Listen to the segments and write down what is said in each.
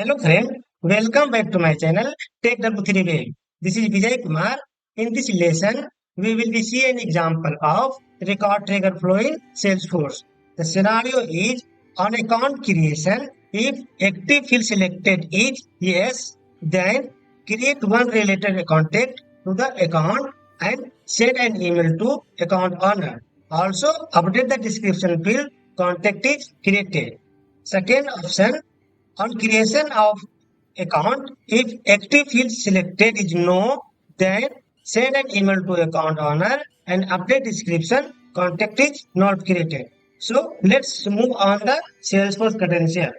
Hello friend, welcome back to my channel Tech W3 Web. This is Vijay Kumar. In this lesson, we will be see an example of record trigger flow in Salesforce. The scenario is on account creation. If active field selected is yes, then create one related contact to the account and send an email to account owner. Also, update the description field contact is created. Second option, on creation of account, if active field selected is no, then send an email to account owner and update description contact is not created. So let's move on the Salesforce credential.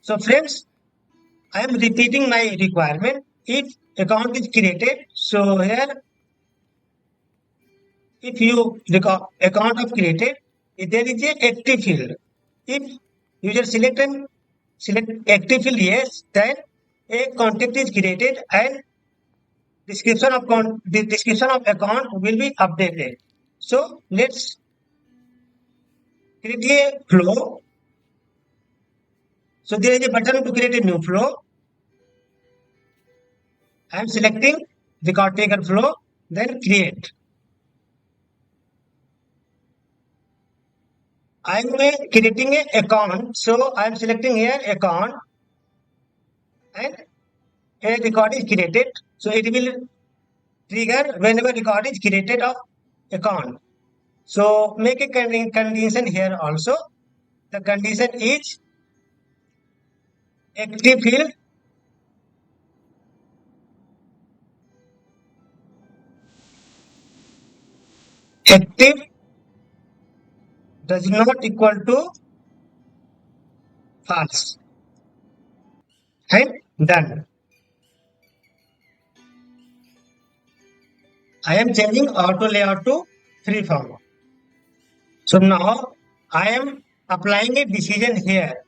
So friends, I am repeating my requirement. If account is created, so here if you record account of created, there is a active field. If user select active field yes, then a contact is created and the description of account will be updated. So let's create a flow. So there is a button to create a new flow. I am selecting record trigger flow, then create. I am creating an account, so I am selecting here account and a record is created. So it will trigger whenever record is created of account. So make a condition here also. The condition is active field active does not equal to false and done. I am changing auto layout to freeform. So now I am applying a decision here.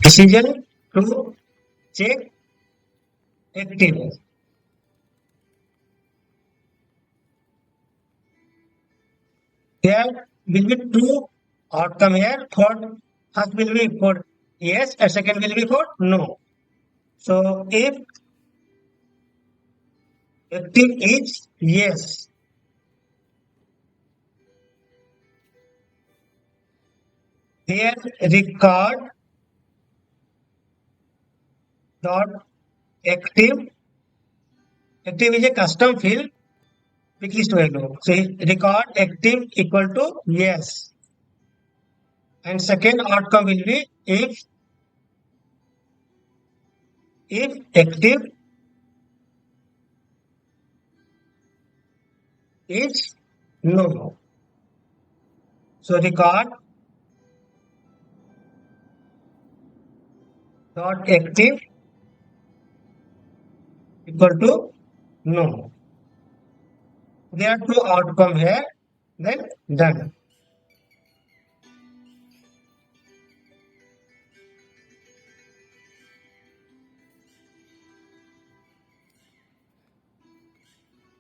Decision to check active. There will be two outcome here. First will be for yes and second will be for no. So if active is yes, here record dot active is a custom field which is value. So record active equal to yes, and second outcome will be if active is no. So record dot active equal to no. There are two outcome here, then done.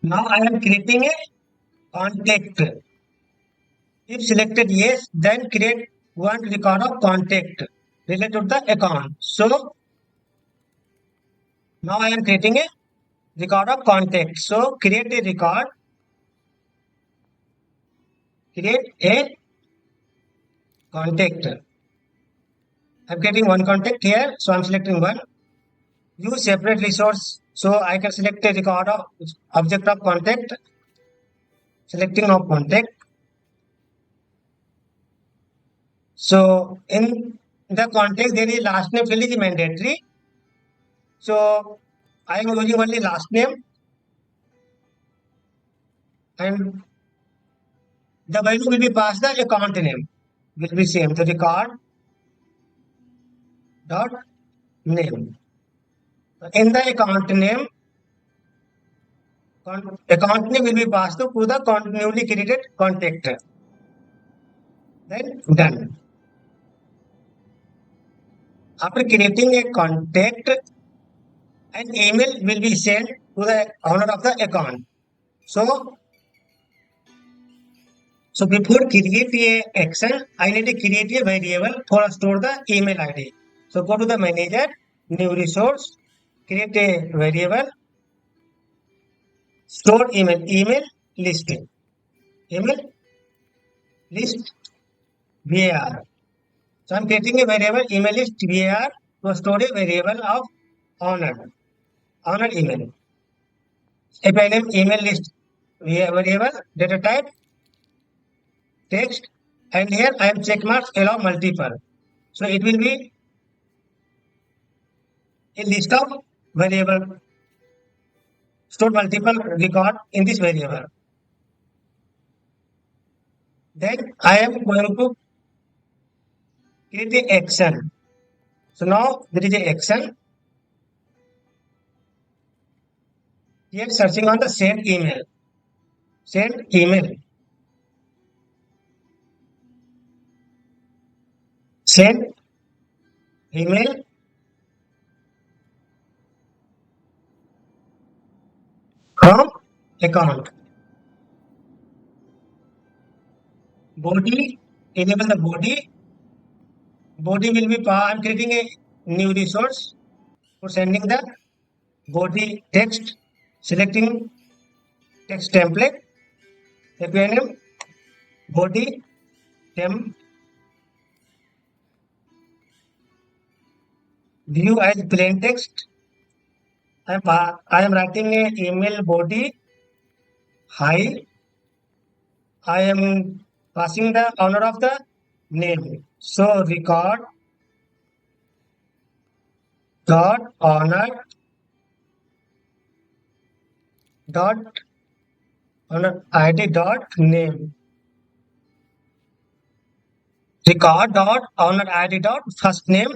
Now I am creating a contact. If selected yes, then create one record of contact related to the account. So now I am creating a record of contact. So create a record. Create a contact. I'm getting one contact here, so I'm selecting one. Use separate resource. So I can select a record of object of contact. Selecting of contact. So in the context, there is last name field is mandatory. So I am using only last name, and the value will be passed the account name will be same. The record dot name. In the account name will be passed to the newly created contact. Then done. After creating a contact, an email will be sent to the owner of the account. So So before create a action, I need to create a variable for store the email ID. So go to the manager, new resource, create a variable, store email list, email list var. So I'm creating a variable email list var to store a variable of honored email. If I name email list variable data type text, and here I am check marks allow multiple. So it will be a list of variable store multiple record in this variable. Then I am going to create the action. So now there is a action. Here searching on the send email. Send email. Send email from account. Body, enable the body. Body will be, I'm creating a new resource for sending the body text, selecting text template, API name, body, temp, view as plain text. I am writing a email body. Hi, I am passing the honor of the name. So record dot honor dot honor ID dot name. Record dot honor ID dot first name.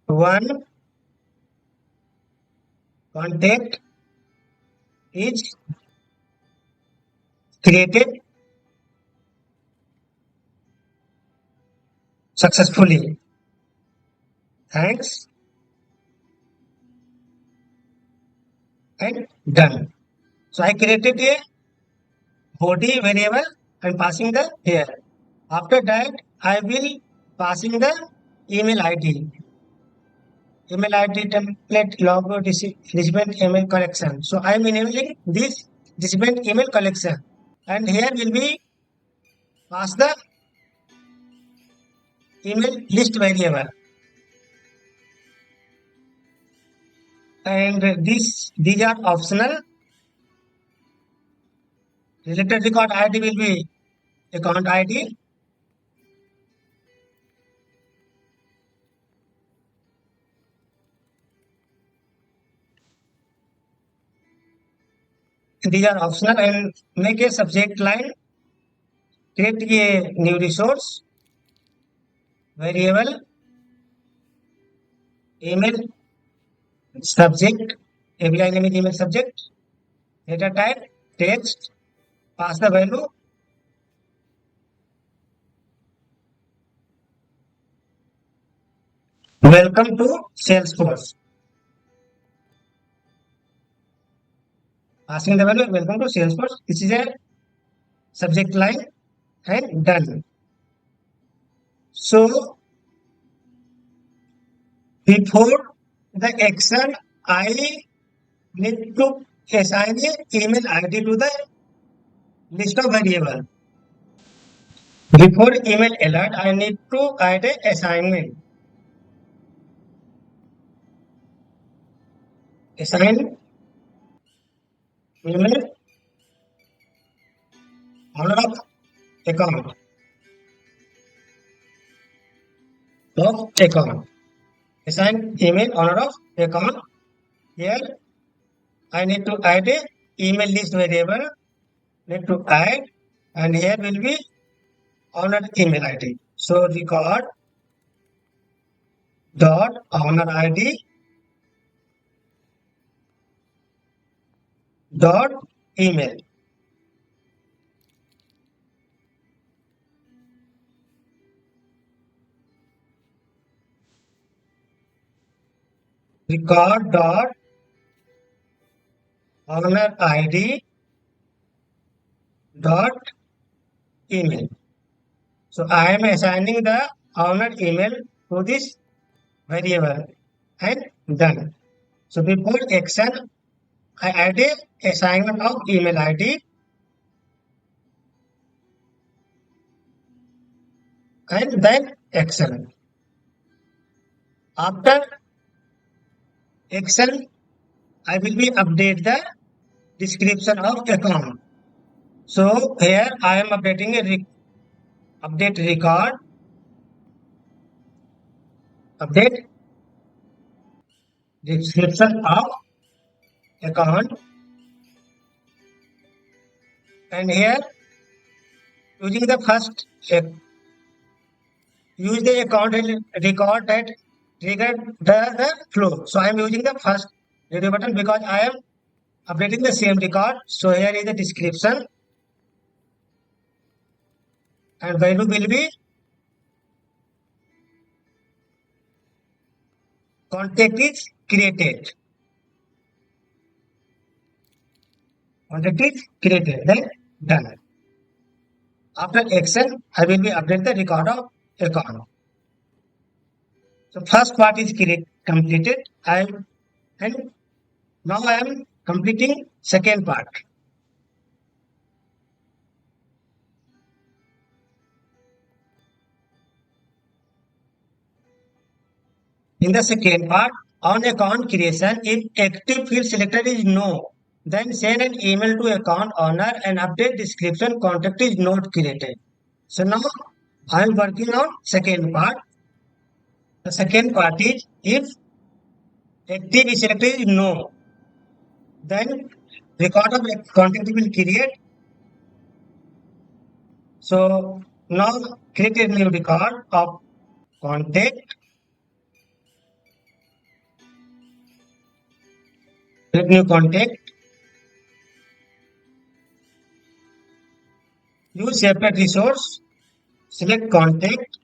One contact is created successfully. Thanks and done. So I created a body variable and passing the here. After that, I will passing the email ID. Email ID template logo recipient email collection. So I am enabling this recipient email collection, and here will be pass the email list variable, and these are optional. Related record ID will be account ID. These are optional, and make a subject line. Create a new resource variable email subject. API name is email subject. Data type text. Pass the value. Welcome to Salesforce. Passing the value. Welcome to Salesforce. This is a subject line and done. So before the action, I need to assign a email ID to the list of variable. Before email alert, I need to add a assignment. Assign email owner of account. Of account. Assign email owner of account. Here I need to add a email list variable. Need to add, and here will be owner email ID. So record dot owner ID dot email. Record dot owner ID dot email. So I am assigning the owner email to this variable and done. So before action, I add a assignment of email ID and then action. After action, I will be update the description of account. So here I am updating a update record, update description of account, and here using the first use the account record that triggered the flow. So I am using the first radio button because I am updating the same record. So here is the description and value will be contact is created. Contact is created. Then done. After action, I will be update the record of account. So first part is completed. And now I am completing second part. In the second part, on account creation, if active field selected is no, then send an email to account owner and update description contact is not created. So now I am working on second part. The second part is if active is selected is no, then record of contact will create. So now create a new record of contact, create new contact, use separate resource, select contact,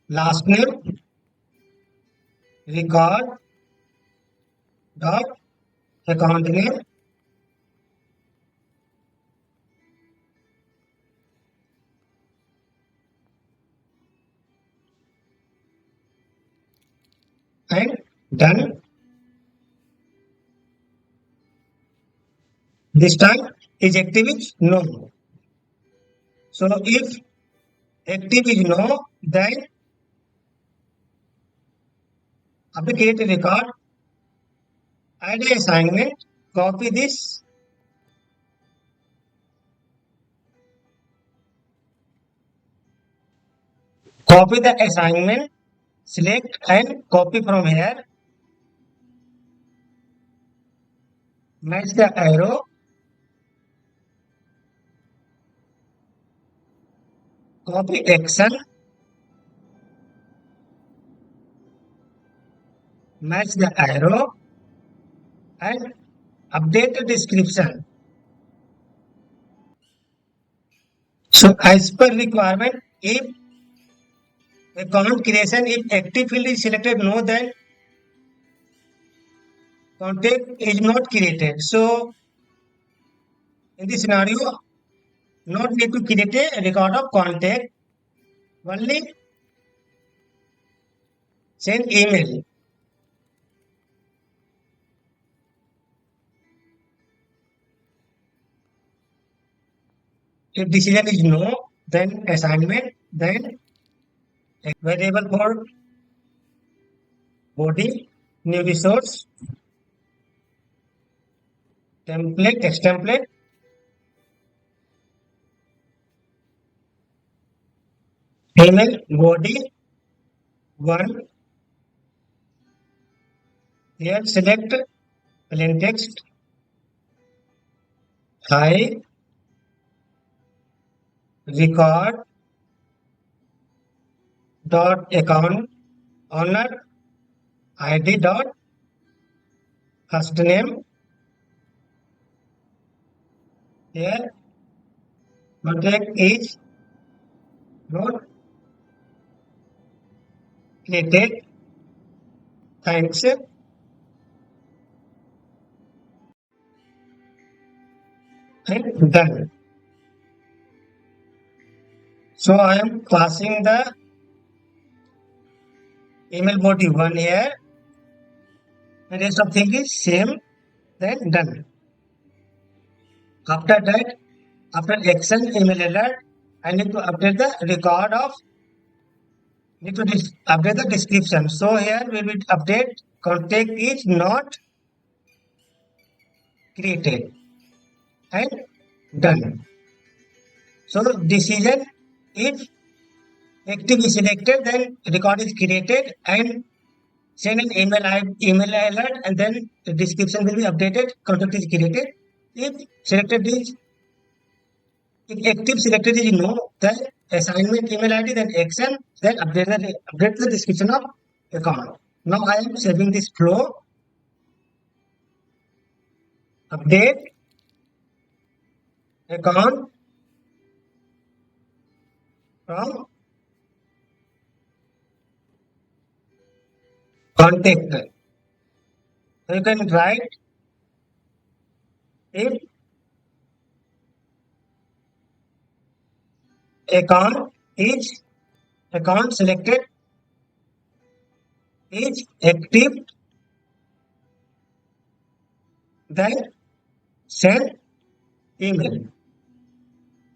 last name, record dot account name, and done. This time is active is no. So if active is no, then after create a record, add a assignment, copy this, copy the assignment, select and copy from here, match the arrow, copy action, match the arrow, and update the description. So as per requirement, if account creation, if active field is selected no, then contact is not created. So in this scenario, not need to create a record of contact, only send email. If decision is no, then assignment, then variable for body, new resource, template, text template, email body one. Here select plain text. Hi, record dot account owner ID dot first name. Here contact is not created. Thanks. and done. So I am passing the email body 1 here, and rest of thing is same, then done. After that, after action email alert, I need to update the record of, need to update the description. So here we will update contact is not created and done. So decision, if active is selected, then record is created and send an email alert, and then the description will be updated. Contact is created. If selected is, if active selected is no, then assignment email ID, then action, then update the description of account. Now I am saving this flow. Update account from contact. So you can write if account selected is active, then send email.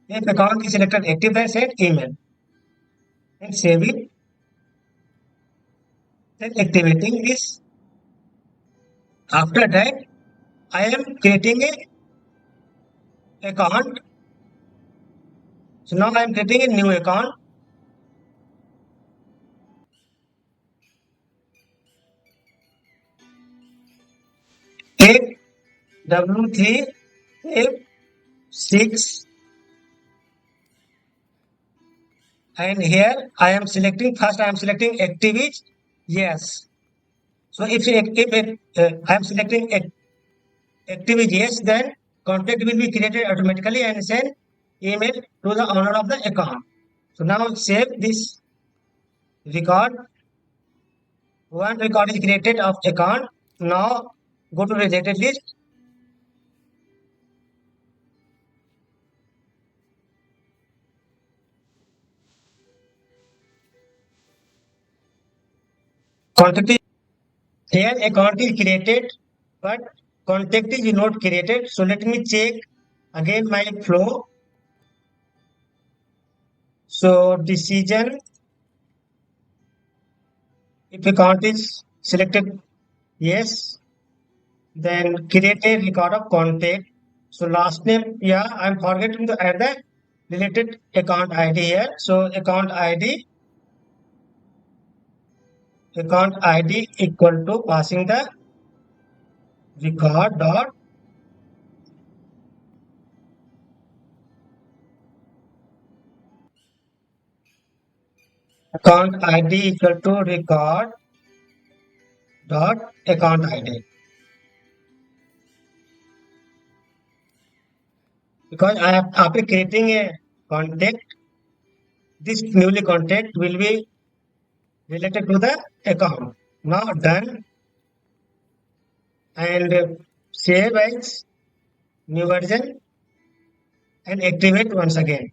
If account is selected active, then send email and save it. Then activating this. After that, I am creating a account. So now I am creating a new account. Take W3 F6, and here I am selecting, first I am selecting active is yes. So if I am selecting active is yes, then contact will be created automatically and send email to the owner of the account. So now save this record. One record is created of account. Now go to related list. Contact is here, account is created, but contact is not created. So let me check again my flow. So decision, if account is selected yes, then create a record of contact. So last name, yeah, I'm forgetting to add the related account ID here. So account ID equal to passing the record dot account ID equal to record dot account ID. Because I have, after creating a contact, this newly contact will be related to the account. Now done, and save as new version and activate once again.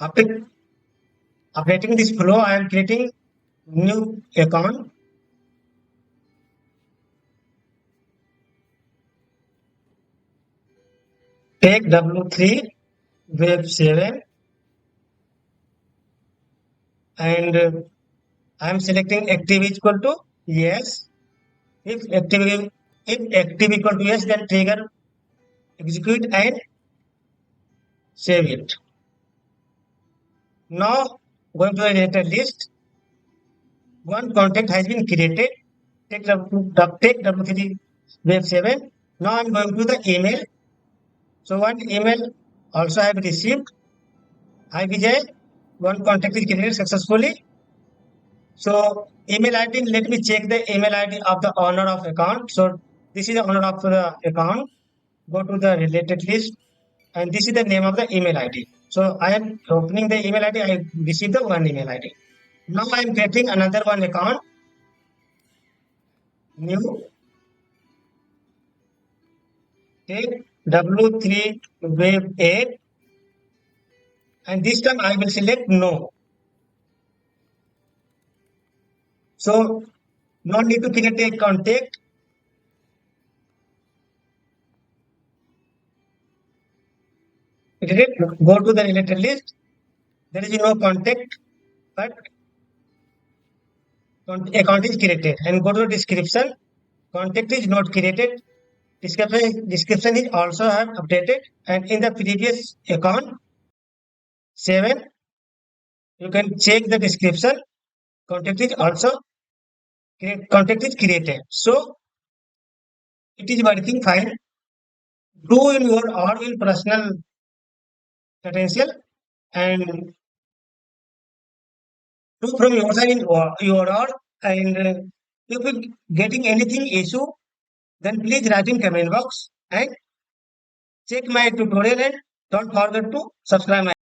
After updating this flow, I am creating new account. Take W3 Web 7, and I am selecting active equal to yes. If active equal to yes, then trigger execute and save it. Now going to the related list. One contact has been created. Take W3 Web 7. Now I am going to the email. So one email also I have received. Hi Vijay, one contact is created successfully. So email ID, let me check the email ID of the owner of account. So this is the owner of the account. Go to the related list, and this is the name of the email ID. So I am opening the email ID. I received the one email ID. Now I am getting another one account. New take W3 wave 8, and this time I will select no. So no need to create a contact. Go to the related list. There is no contact, but account is created. And go to the description. Contact is not created. Description is also have updated. And in the previous account 7, you can check the description. Contact is created. So it is working fine. Do in your or in personal potential, and do from your side in your or, and if you getting anything issue, then please write in comment box and check my tutorial, and don't forget to subscribe my